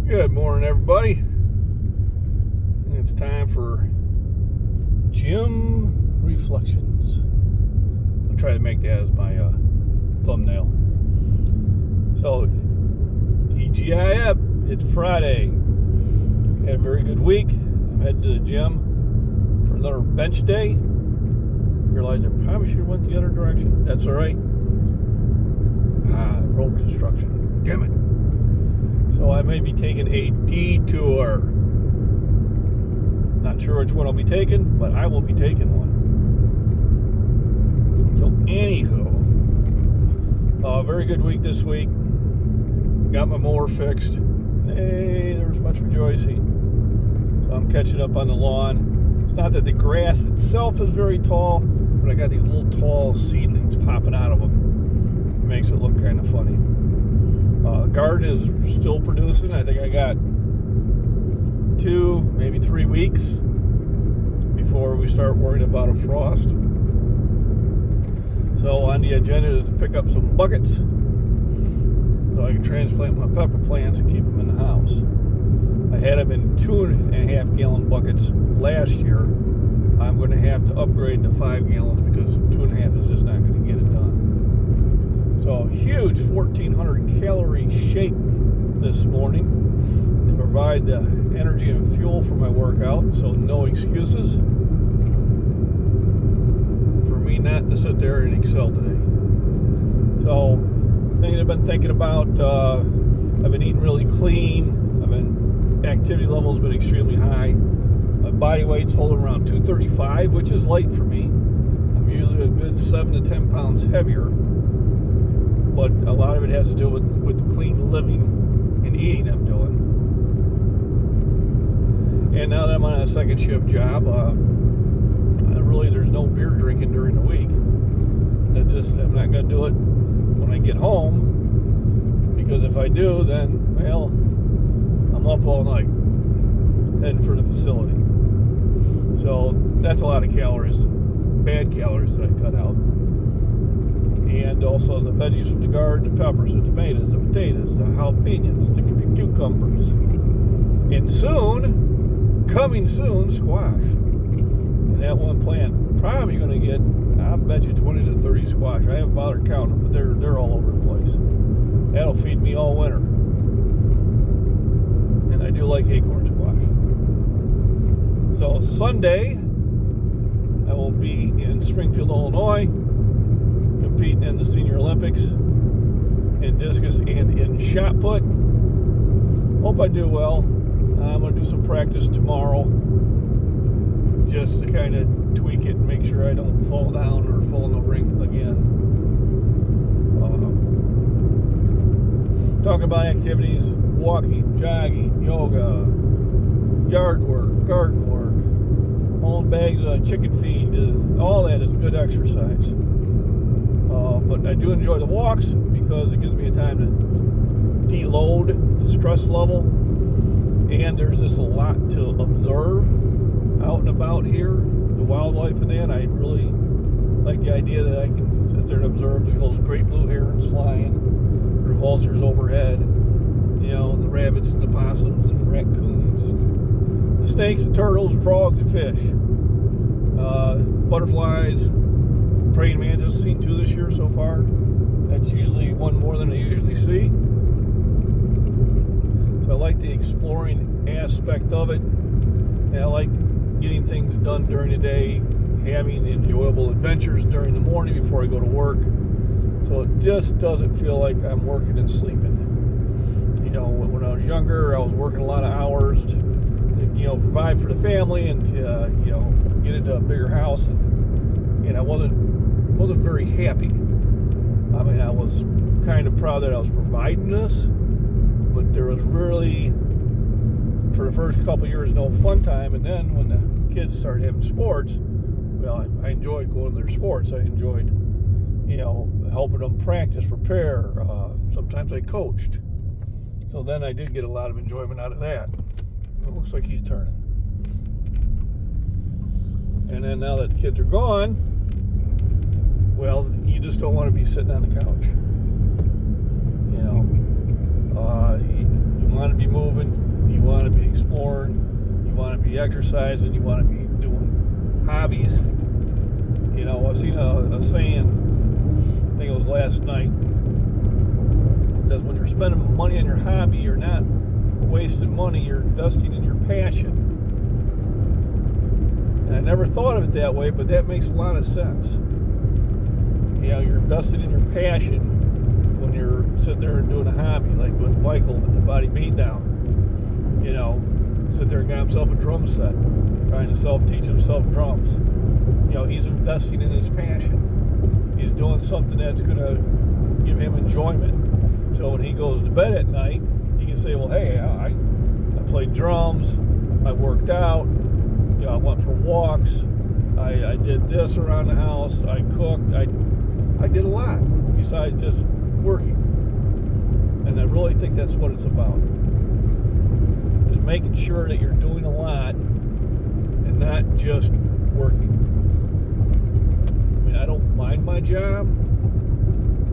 Good morning, everybody. It's time for gym reflections. I'll try to make that as my thumbnail. So, TGIF, it's Friday. Had a very good week. I'm heading to the gym for another bench day. Realized I probably should have went the other direction. That's all right. Road construction. Damn it. So I may be taking a detour. Not sure which one I'll be taking, but I will be taking one. So anywho, very good week this week. Got my mower fixed. Hey, there was much rejoicing. So I'm catching up on the lawn. It's not that the grass itself is very tall, but I got these little tall seedlings popping out of them. It makes it look kind of funny. The garden is still producing. I think I got 2, maybe 3 weeks before we start worrying about a frost. So on the agenda is to pick up some buckets so I can transplant my pepper plants and keep them in the house. I had them in 2.5 gallon buckets last year. I'm going to have to upgrade to 5 gallons because 2.5 is just not going to get it done. So a huge 1,400 calorie shake this morning to provide the energy and fuel for my workout. So no excuses for me not to sit there and excel today. So things I've been thinking about, I've been eating really clean. Activity level's been extremely high. My body weight's holding around 235, which is light for me. I'm usually a good 7 to 10 pounds heavier. But a lot of it has to do with the clean living and eating I'm doing. And now that I'm on a second shift job, there's no beer drinking during the week. I'm not going to do it when I get home, because if I do, then, well, I'm up all night heading for the facility. So that's a lot of calories, bad calories that I cut out. And also the veggies from the garden, the peppers, the tomatoes, the potatoes, the jalapenos, the cucumbers. And coming soon, squash. And that one plant, probably going to get, I bet you 20 to 30 squash. I haven't bothered counting them, but they're all over the place. That'll feed me all winter. And I do like acorn squash. So Sunday, I will be in Springfield, Illinois, competing in the Senior Olympics in discus and in shot put. Hope I do well. I'm going to do some practice tomorrow just to kind of tweak it and make sure I don't fall down or fall in the ring again. Talking about activities, walking, jogging, yoga, yard work, garden work, hauling bags of chicken feed, all that is good exercise. But I do enjoy the walks because it gives me a time to deload the stress level. And there's just a lot to observe out and about here, the wildlife and that. I really like the idea that I can sit there and observe those great blue herons flying, the vultures overhead, the rabbits and the possums and the raccoons, and the snakes and turtles and frogs and fish, butterflies, praying mantis. Seen 2 this year so far. That's usually one more than I usually see. So I like the exploring aspect of it, and I like getting things done during the day, having enjoyable adventures during the morning before I go to work. So it just doesn't feel like I'm working and sleeping. When I was younger, I was working a lot of hours to, provide for the family and to, get into a bigger house, and I wasn't very happy. I mean, I was kind of proud that I was providing this, but there was really, for the first couple of years, no fun time. And then when the kids started having sports, well, I enjoyed going to their sports. I enjoyed, helping them practice, prepare. Sometimes I coached. So then I did get a lot of enjoyment out of that. It looks like he's turning. And then now that the kids are gone, well, you just don't want to be sitting on the couch. You want to be moving. be exercising, you want to be doing hobbies. You know, I've seen a saying, I think it was last night, that when you're spending money on your hobby, you're not wasting money, you're investing in your passion. And I never thought of it that way, but that makes a lot of sense. You know, you're investing in your passion when you're sitting there and doing a hobby, like with Michael at the Body Beatdown. You know, sit there and got himself a drum set, trying to teach himself drums. You know, he's investing in his passion. He's doing something that's going to give him enjoyment. So when he goes to bed at night, he can say, well, hey, I played drums, I worked out, you know, I went for walks, I did this around the house, I cooked, I did a lot besides just working. And I really think that's what it's about. Is making sure that you're doing a lot and not just working. I mean, I don't mind my job.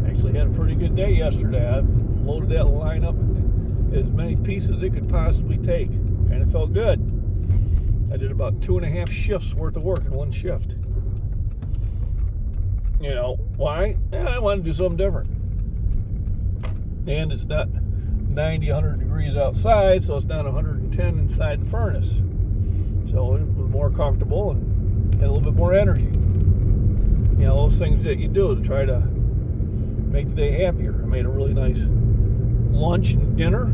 Actually had a pretty good day yesterday. I've loaded that line up as many pieces as it could possibly take. Kind of felt good. I did about 2.5 shifts worth of work in one shift. You know, why? I want to do something different. And it's not 90, 100 degrees outside, so it's not 110 inside the furnace. So it was more comfortable and had a little bit more energy. You know, those things that you do to try to make the day happier. I made a really nice lunch and dinner.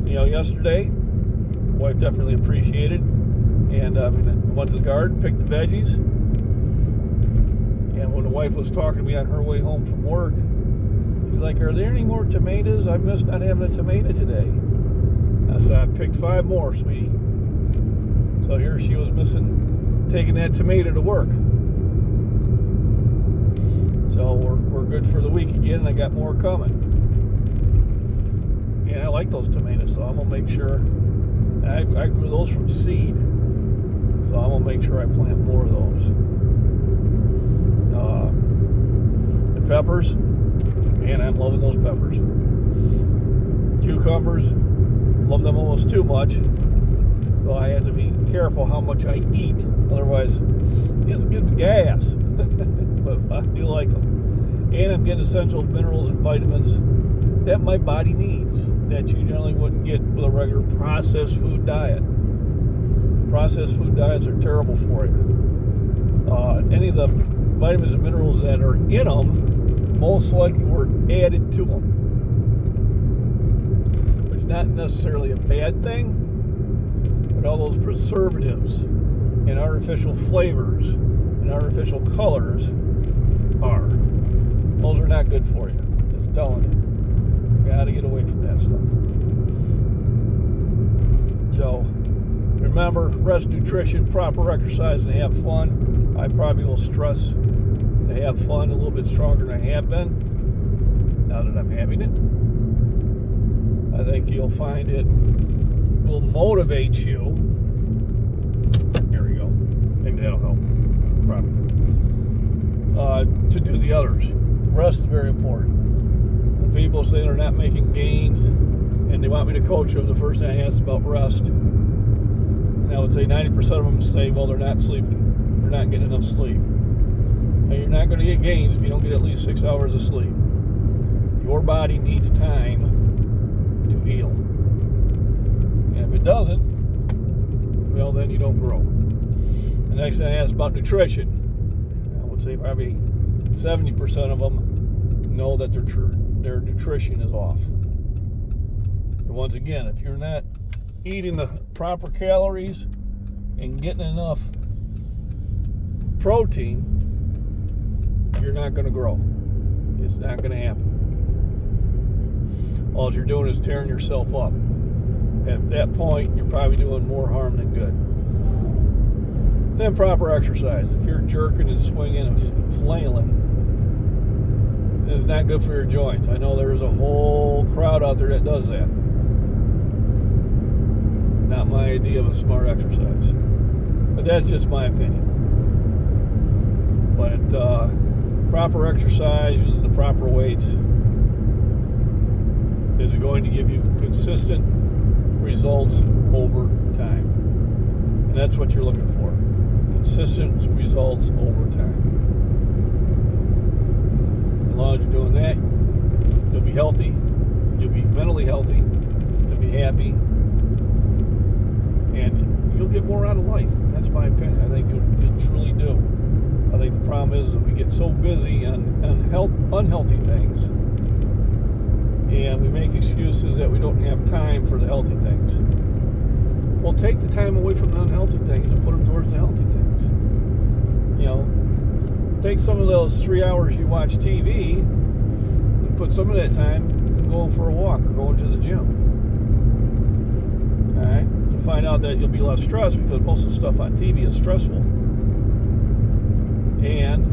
You know, yesterday, wife definitely appreciated. And I went to the garden, picked the veggies. And when the wife was talking to me on her way home from work, she's like, are there any more tomatoes? I missed not having a tomato today. I said, I picked 5 more, sweetie. So here she was missing taking that tomato to work. So we're good for the week again, and I got more coming. And I like those tomatoes, so I'm going to make sure. I grew those from seed, so I'm going to make sure I plant more of those. The peppers, man, I'm loving those peppers. Cucumbers, love them almost too much, so I have to be careful how much I eat. Otherwise, it gives me gas. But I do like them. And I'm getting essential minerals and vitamins that my body needs that you generally wouldn't get with a regular processed food diet. Processed food diets are terrible for you. Any of the vitamins and minerals that are in them most likely were added to them. It's not necessarily a bad thing, but all those preservatives and artificial flavors and artificial colors are. Those are not good for you. Just telling you. You gotta get away from that stuff. So, remember, rest, nutrition, proper exercise, and have fun. I probably will stress to have fun a little bit stronger than I have been, now that I'm having it. I think you'll find it will motivate you. Here we go. Maybe that'll help. Probably. To do the others. Rest is very important. When people say they're not making gains and they want me to coach them, the first thing I ask about rest. And I would say 90% of them say, well, they're not sleeping. They're not getting enough sleep. And you're not going to get gains if you don't get at least 6 hours of sleep. Your body needs time to heal. And if it doesn't, well, then you don't grow. The next thing I ask about nutrition. I would say probably 70% of them know that their nutrition is off. And once again, if you're not eating the proper calories and getting enough protein, you're not going to grow. It's not going to happen. All you're doing is tearing yourself up. At that point, you're probably doing more harm than good. Then proper exercise. If you're jerking and swinging and flailing, it's not good for your joints. I know there's a whole crowd out there that does that. Not my idea of a smart exercise. But that's just my opinion. But proper exercise, using the proper weights, is going to give you consistent results over time. And that's what you're looking for. Consistent results over time. As long as you're doing that, you'll be healthy, you'll be mentally healthy, you'll be happy, and you'll get more out of life. That's my opinion. I think you truly do. I think the problem is that we get so busy on unhealthy things, and we make excuses that we don't have time for the healthy things. Well, take the time away from the unhealthy things and put them towards the healthy things. You know, take some of those 3 hours you watch TV and put some of that time going for a walk or going to the gym. All right? You'll find out that you'll be less stressed because most of the stuff on TV is stressful. And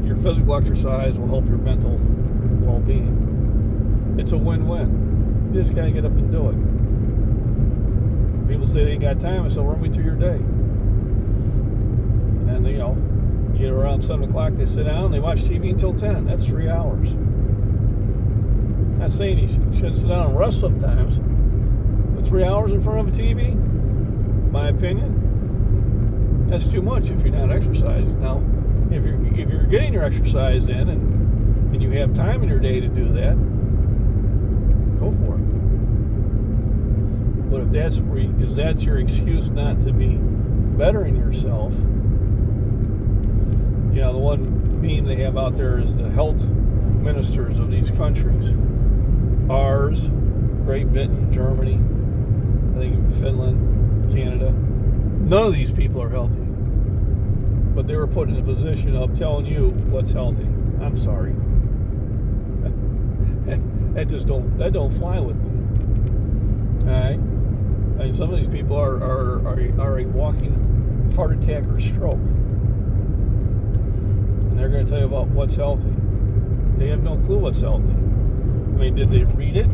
your physical exercise will help your mental well-being. It's a win-win. You just got to get up and do it. People say they ain't got time, I say, run me through your day. And then, you know, you get around 7 o'clock, they sit down, they watch TV until 10. That's 3 hours. I'm not saying you shouldn't sit down and rest sometimes, but 3 hours in front of a TV, my opinion, that's too much if you're not exercising. Now, if you're getting your exercise in and you have time in your day to do that, go for it. But if that's your excuse not to be bettering yourself, you know, the one meme they have out there is the health ministers of these countries. Ours, Great Britain, Germany, I think Finland, Canada. None of these people are healthy. But they were put in a position of telling you what's healthy. I'm sorry. That don't fly with me. Alright? I mean, some of these people are a walking heart attack or stroke. And they're going to tell you about what's healthy. They have no clue what's healthy. I mean, did they read it?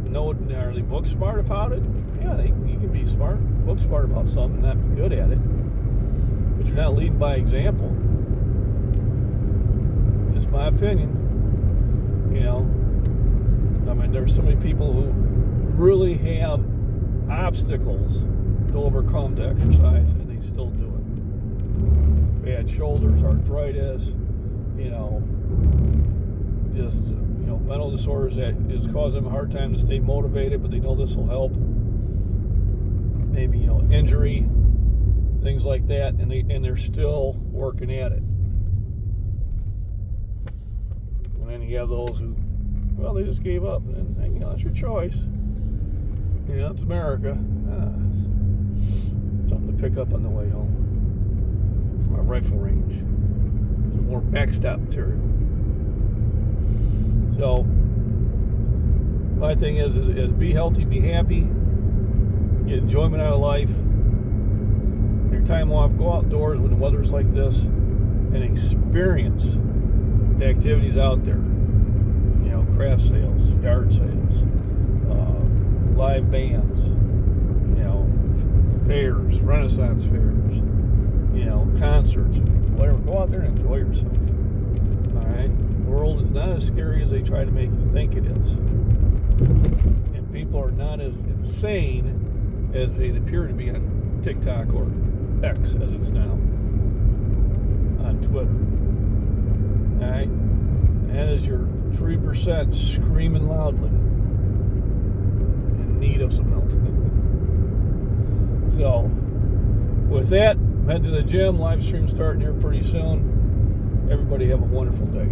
No, are they book smart about it? Yeah, you can be smart, book smart about something, not be good at it. But you're not leading by example. Just my opinion. You know, I mean, there's so many people who really have obstacles to overcome to exercise, and they still do it. Bad shoulders, arthritis, you know, just, you know, mental disorders that is causing them a hard time to stay motivated, but they know this will help. Maybe, you know, injury, things like that, and they're still working at it. And then you have those who, well, they just gave up, and you know, that's your choice. You know, it's America. Something to pick up on the way home from our rifle range. Some more backstop material. So, my thing is be healthy, be happy, get enjoyment out of life. Your time off, go outdoors when the weather's like this, and experience the activities out there. You know, craft sales, yard sales, live bands, you know, fairs, Renaissance fairs, you know, concerts, whatever. Go out there and enjoy yourself. All right? The world is not as scary as they try to make you think it is. And people are not as insane as they appear to be on TikTok or X, as it's now, on Twitter. All right? That is your 3% screaming loudly in need of some help. So, with that, I'm heading to the gym. Live stream starting here pretty soon. Everybody have a wonderful day.